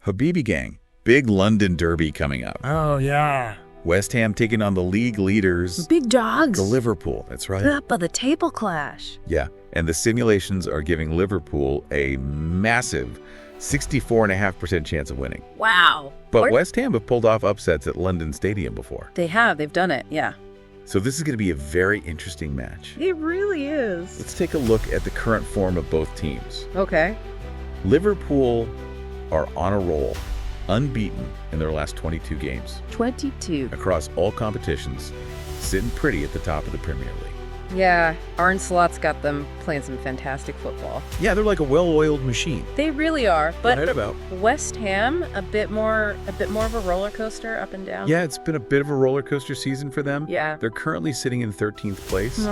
Habibi gang. Big London derby coming up. Oh, yeah. West Ham taking on the league leaders. Big dogs. The Liverpool, that's right. Up of the table clash. Yeah, and the simulations are giving Liverpool a massive 64.5% chance of winning. Wow. But West Ham have pulled off upsets at London Stadium before. They have. They've done it, yeah. So this is going to be a very interesting match. It really is. Let's take a look at the current form of both teams. Okay. Liverpool are on a roll, unbeaten in their last 22 games. 22. Across all competitions, sitting pretty at the top of the Premier League. Yeah, Arne Slot's got them playing some fantastic football. Yeah, they're like a well-oiled machine. They really are. But Right about. West Ham, a bit more of a roller coaster up and down. Yeah, it's been a bit of a roller coaster season for them. Yeah. They're currently sitting in 13th place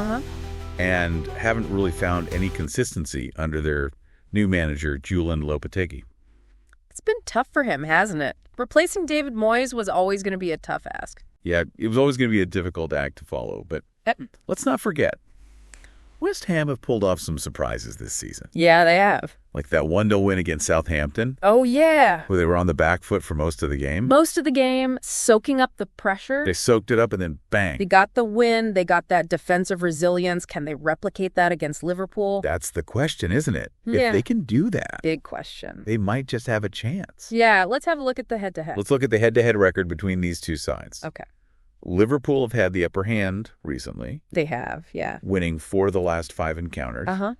and haven't really found any consistency under their new manager, Julian Lopetegui. It's been tough for him, hasn't it? Replacing David Moyes was always going to be a tough ask. Yeah, it was always going to be a difficult act to follow, but let's not forget, West Ham have pulled off some surprises this season. Yeah, they have. Like that 1-0 win against Southampton, Oh, yeah. where they were on the back foot for most of the game. Most of the game, soaking up the pressure. They soaked it up and then bang. They got the win. They got that defensive resilience. Can they replicate that against Liverpool? That's the question, isn't it? Yeah. If they can do that, Big question. they might just have a chance. Yeah, let's have a look at the head-to-head. Let's look at the head-to-head record between these two sides. Okay. Liverpool have had the upper hand recently, They have, yeah. winning 4 of the last 5 encounters. Uh-huh.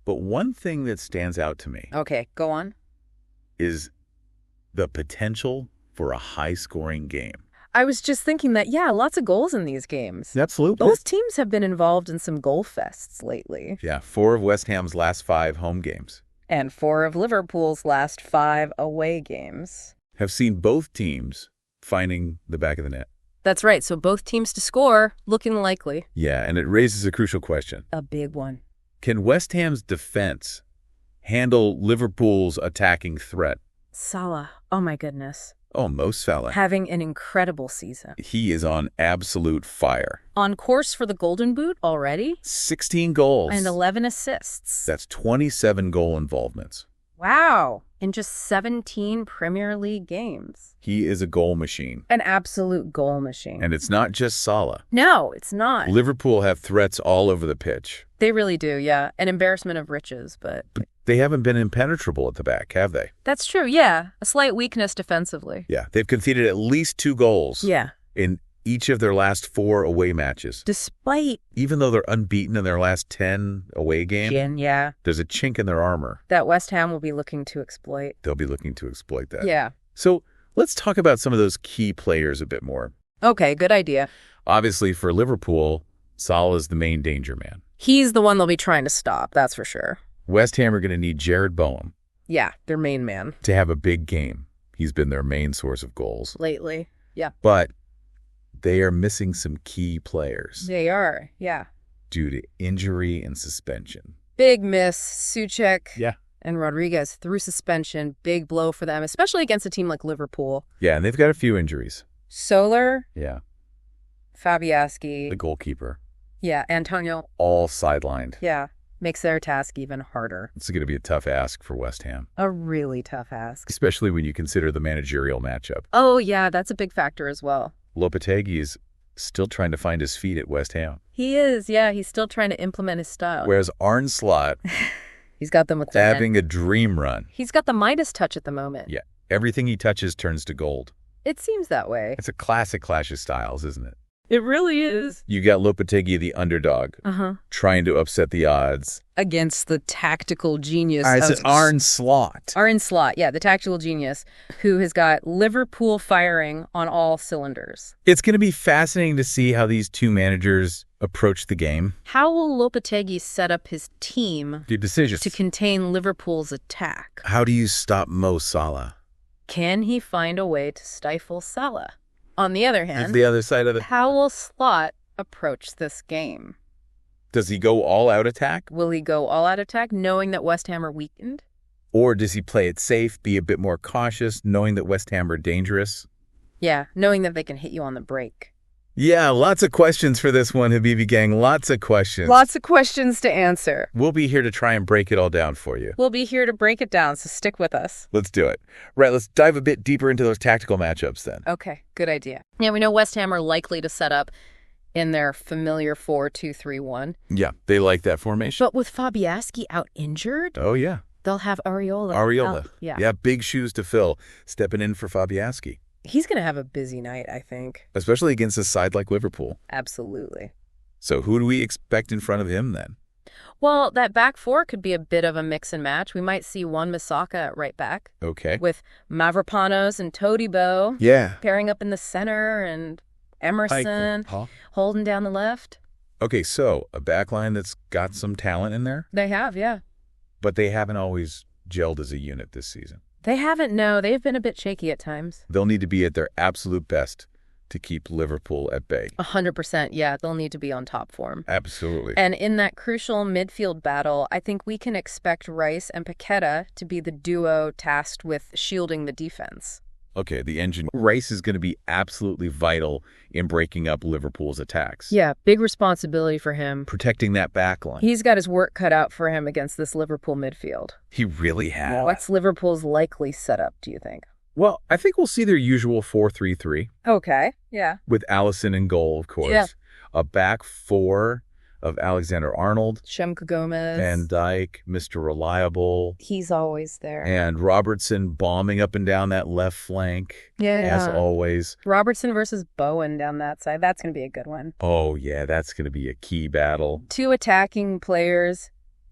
But one thing that stands out to me Okay, go on. is the potential for a high-scoring game. I was just thinking that, yeah, lots of goals in these games. Absolutely. Both teams have been involved in some goal fests lately. Yeah, 4 of West Ham's last 5 home games And 4 of Liverpool's last 5 away games. have seen both teams finding the back of the net. That's right, so both teams to score, looking likely. Yeah, and it raises a crucial question. A big one. Can West Ham's defense handle Liverpool's attacking threat? Salah, oh my goodness. Oh, Mo Salah. Having an incredible season. He is on absolute fire. On course for the Golden Boot already? 16 goals. And 11 assists. That's 27 goal involvements. Wow. In just 17 Premier League games. He is a goal machine. An absolute goal machine. And it's not just Salah. No, it's not. Liverpool have threats all over the pitch. They really do, yeah. An embarrassment of riches, but... They haven't been impenetrable at the back, have they? That's true, yeah. A slight weakness defensively. Yeah, they've conceded at least 2 goals Yeah. in each of their last 4 away matches. Despite... Even though they're unbeaten in their last 10 away games, yeah. there's a chink in their armor. That West Ham will be looking to exploit. They'll be looking to exploit that. Yeah. So let's talk about some of those key players a bit more. Okay, good idea. Obviously, for Liverpool, Salah is the main danger man. He's the one they'll be trying to stop, that's for sure. West Ham are going to need Jared Bowen Yeah, their main man. to have a big game. He's been their main source of goals. Lately. Yeah. But they are missing some key players They are, yeah. due to injury and suspension. Big miss. Suchek Yeah. and Rodriguez through suspension. Big blow for them, especially against a team like Liverpool. Yeah, and they've got a few injuries. Soler, Yeah. Fabianski. The goalkeeper, Yeah, Antonio. all sidelined. Yeah, makes their task even harder. It's going to be a tough ask for West Ham, A really tough ask. especially when you consider the managerial matchup. Oh, yeah, that's a big factor as well. Lopetegui is still trying to find his feet at West Ham, He is, yeah. He's still trying to implement his style. whereas Arne Slot He's got them with the having a dream run. He's got the Midas touch at the moment. Yeah, everything he touches turns to gold. It seems that way. It's a classic clash of styles, isn't it? It really is. You got Lopetegui, the underdog, trying to upset the odds. Against the tactical genius It's Arne Slot. Arne Slot, yeah, the tactical genius, who has got Liverpool firing on all cylinders. It's going to be fascinating to see how these two managers approach the game. How will Lopetegui set up his team The decisions. to contain Liverpool's attack? How do you stop Mo Salah? Can he find a way to stifle Salah? On the other hand, Is the other side of the... how will Slot approach this game? Does he go all-out attack? Will he go all-out attack, knowing that West Ham are weakened? Or does he play it safe, be a bit more cautious, knowing that West Ham are dangerous? Yeah, knowing that they can hit you on the break. Yeah, lots of questions for this one, Habibi gang. Lots of questions. Lots of questions to answer. We'll be here to try and break it all down for you. We'll be here to break it down, so stick with us. Let's do it. Right, let's dive a bit deeper into those tactical matchups then. Okay, good idea. Yeah, we know West Ham are likely to set up in their familiar 4-2-3-1. Yeah, they like that formation. But with Fabianski out injured, Oh, yeah. they'll have Areola. Areola. Yeah. Big shoes to fill, stepping in for Fabianski. He's going to have a busy night, I think. Especially against a side like Liverpool. Absolutely. So who do we expect in front of him then? Well, that back four could be a bit of a mix and match. We might see Wan-Bissaka at right back. Okay. With Mavropanos and Todibo. Yeah. Pairing up in the center and Emerson holding down the left. Okay, so a back line that's got some talent in there? They have, yeah. But they haven't always gelled as a unit this season. They haven't, no. They've been a bit shaky at times. They'll need to be at their absolute best to keep Liverpool at bay. 100%, yeah. They'll need to be on top form. Absolutely. And in that crucial midfield battle, I think we can expect Rice and Paqueta to be the duo tasked with shielding the defense. Okay, the engine. Rice is going to be absolutely vital in breaking up Liverpool's attacks. Yeah, big responsibility for him. Protecting that back line. He's got his work cut out for him against this Liverpool midfield. He really has. What's Liverpool's likely setup, do you think? Well, I think we'll see their usual 4-3-3. Okay, yeah. With Alisson in goal, of course. Yeah. A back four of Alexander-Arnold. Shemka Gomez. Van Dijk, Mr. Reliable. He's always there. And Robertson bombing up and down that left flank. Yeah. As always. Robertson versus Bowen down that side. That's going to be a good one. Oh, yeah, that's going to be a key battle. Two attacking players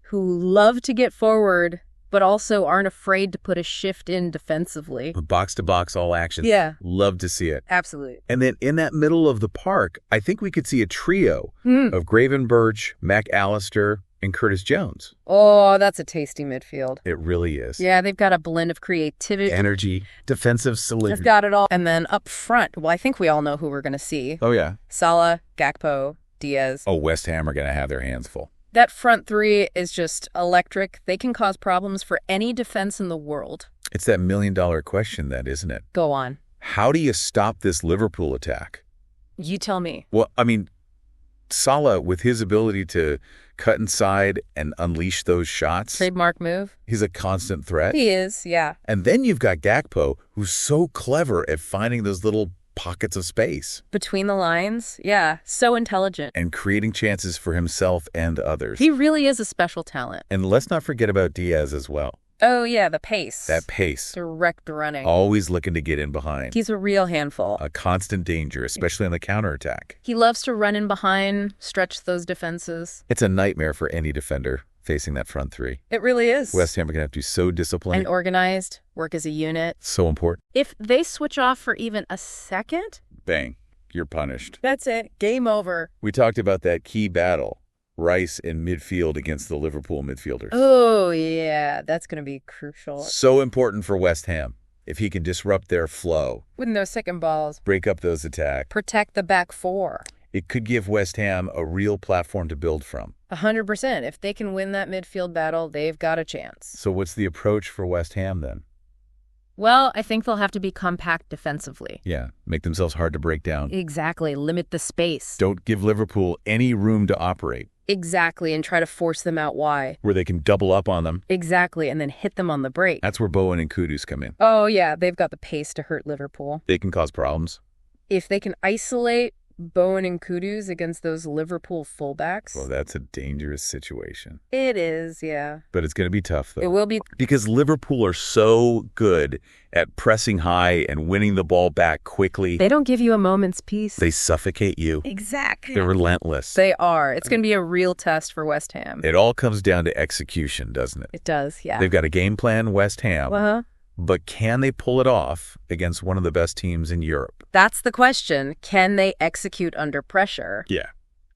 who love to get forward, but also aren't afraid to put a shift in defensively. Box-to-box, all action. Yeah. Love to see it. Absolutely. And then in that middle of the park, I think we could see a trio of Gravenberch, McAllister, and Curtis Jones. Oh, that's a tasty midfield. It really is. Yeah, they've got a blend of creativity. Energy, defensive solidity. They've got it all. And then up front, well, I think we all know who we're going to see. Oh, yeah. Salah, Gakpo, Diaz. Oh, West Ham are going to have their hands full. That front three is just electric. They can cause problems for any defense in the world. It's that million-dollar question, then, isn't it? Go on. How do you stop this Liverpool attack? You tell me. Well, I mean, Salah, with his ability to cut inside and unleash those shots. Trademark move. He's a constant threat. He is, yeah. And then you've got Gakpo, who's so clever at finding those little pockets of space. Between the lines, yeah. So intelligent. And creating chances for himself and others. He really is a special talent. And let's not forget about Diaz as well. Oh, yeah, the pace. That pace. Direct running. Always looking to get in behind. He's a real handful. A constant danger, especially on the counterattack. He loves to run in behind, stretch those defenses. It's a nightmare for any defender facing that front three. It really is. West Ham are going to have to be so disciplined. And organized, work as a unit. So important. If they switch off for even a second, bang, you're punished. That's it. Game over. We talked about that key battle. Rice in midfield against the Liverpool midfielders. Oh, yeah. That's going to be crucial. So important for West Ham. If he can disrupt their flow. With no second balls. Break up those attacks. Protect the back four. It could give West Ham a real platform to build from. 100%. If they can win that midfield battle, they've got a chance. So what's the approach for West Ham then? Well, I think they'll have to be compact defensively. Yeah, make themselves hard to break down. Exactly. Limit the space. Don't give Liverpool any room to operate. Exactly, and try to force them out wide. Where they can double up on them. Exactly, and then hit them on the break. That's where Bowen and Kudus come in. Oh, yeah, they've got the pace to hurt Liverpool. They can cause problems. If they can isolate Bowen and Kudus against those Liverpool fullbacks. Well, that's a dangerous situation. It is, yeah. But it's going to be tough, though. It will be. Because Liverpool are so good at pressing high and winning the ball back quickly. They don't give you a moment's peace. They suffocate you. Exactly. They're relentless. They are. It's going to be a real test for West Ham. It all comes down to execution, doesn't it? It does, yeah. They've got a game plan, West Ham. Uh-huh. But can they pull it off against one of the best teams in Europe? That's the question. Can they execute under pressure? Yeah.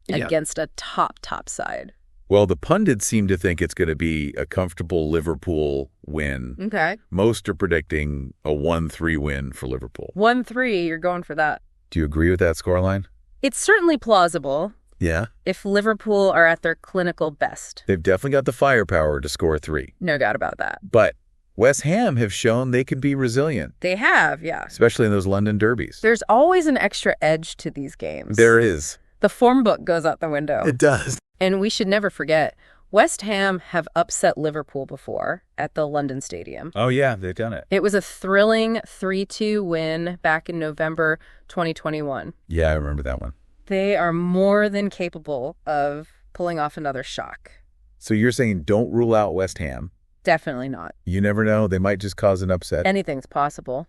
Against a top side? Well, the pundits seem to think it's going to be a comfortable Liverpool win. Okay. Most are predicting a 1-3 win for Liverpool. 1-3, you're going for that. Do you agree with that scoreline? It's certainly plausible. Yeah. If Liverpool are at their clinical best. They've definitely got the firepower to score 3. No doubt about that. But West Ham have shown they can be resilient, They have, yeah. especially in those London derbies. There's always an extra edge to these games. There is. The form book goes out the window. It does. And we should never forget, West Ham have upset Liverpool before at the London Stadium. Oh, yeah, they've done it. It was a thrilling 3-2 win back in November 2021. Yeah, I remember that one. They are more than capable of pulling off another shock. So you're saying don't rule out West Ham. Definitely not. You never know. They might just cause an upset. Anything's possible.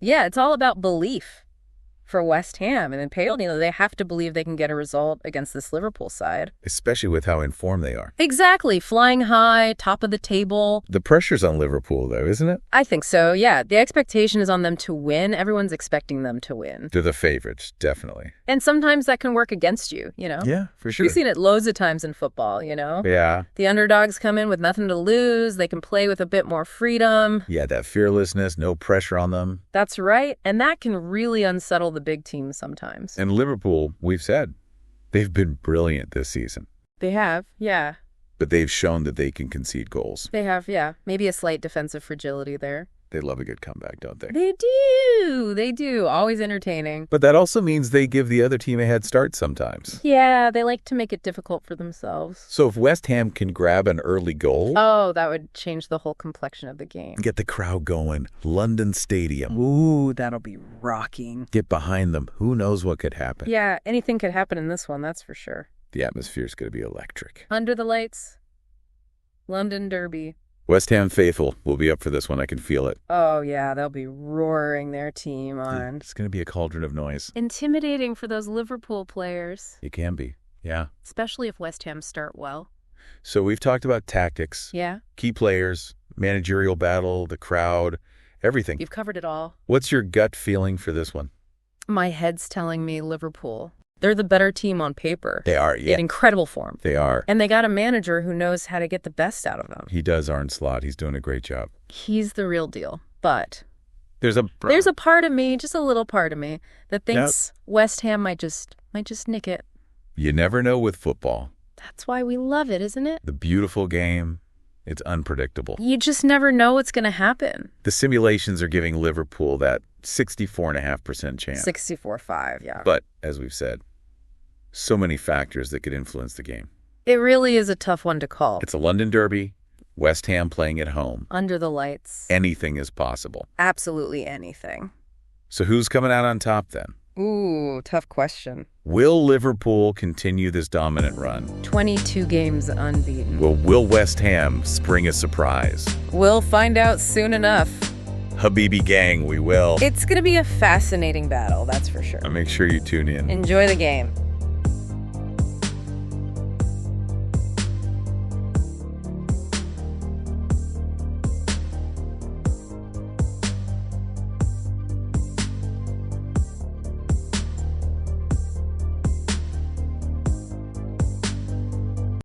Yeah, it's all about belief for West Ham. And in Pale, they have to believe they can get a result against this Liverpool side. Especially with how informed they are. Exactly. Flying high, top of the table. The pressure's on Liverpool, though, isn't it? I think so, yeah. The expectation is on them to win. Everyone's expecting them to win. They're the favorites, definitely. And sometimes that can work against you, you know? Yeah, for sure. We've seen it loads of times in football, you know? Yeah. The underdogs come in with nothing to lose. They can play with a bit more freedom. Yeah, that fearlessness, no pressure on them. That's right. And that can really unsettle the big teams sometimes. And Liverpool, we've said, they've been brilliant this season. They have, yeah. But they've shown that they can concede goals. They have, yeah. Maybe a slight defensive fragility there. They love a good comeback, don't they? They do. They do. Always entertaining. But that also means they give the other team a head start sometimes. Yeah, they like to make it difficult for themselves. So if West Ham can grab an early goal, Oh, that would change the whole complexion of the game. get the crowd going, London Stadium, Ooh, that'll be rocking. get behind them, who knows what could happen? Yeah, anything could happen in this one, that's for sure. The atmosphere's going to be electric. Under the lights, London Derby. West Ham faithful will be up for this one. I can feel it. Oh, yeah, they'll be roaring their team on. It's going to be a cauldron of noise. Intimidating for those Liverpool players, It can be. Yeah. especially if West Ham start well. So we've talked about tactics, Yeah, key players, managerial battle, the crowd, everything. you've covered it all. What's your gut feeling for this one? My head's telling me Liverpool. They're the better team on paper. They are, yeah. In incredible form. They are. And they got a manager who knows how to get the best out of them. He does, Arne Slot. He's doing a great job. He's the real deal. But There's a part of me, just a little part of me, that thinks West Ham might just nick it. You never know with football. That's why we love it, isn't it? The beautiful game, it's unpredictable. You just never know what's going to happen. The simulations are giving Liverpool that 64.5% chance. 64-5, yeah. But, as we've said, so many factors that could influence the game. It really is a tough one to call. It's a London derby, West Ham playing at home. Under the lights. Anything is possible. Absolutely anything. So who's coming out on top then? Ooh, tough question. Will Liverpool continue this dominant run? 22 games unbeaten. Will West Ham spring a surprise? We'll find out soon enough. Habibi gang, we will. It's going to be a fascinating battle, that's for sure. Make sure you tune in. Enjoy the game.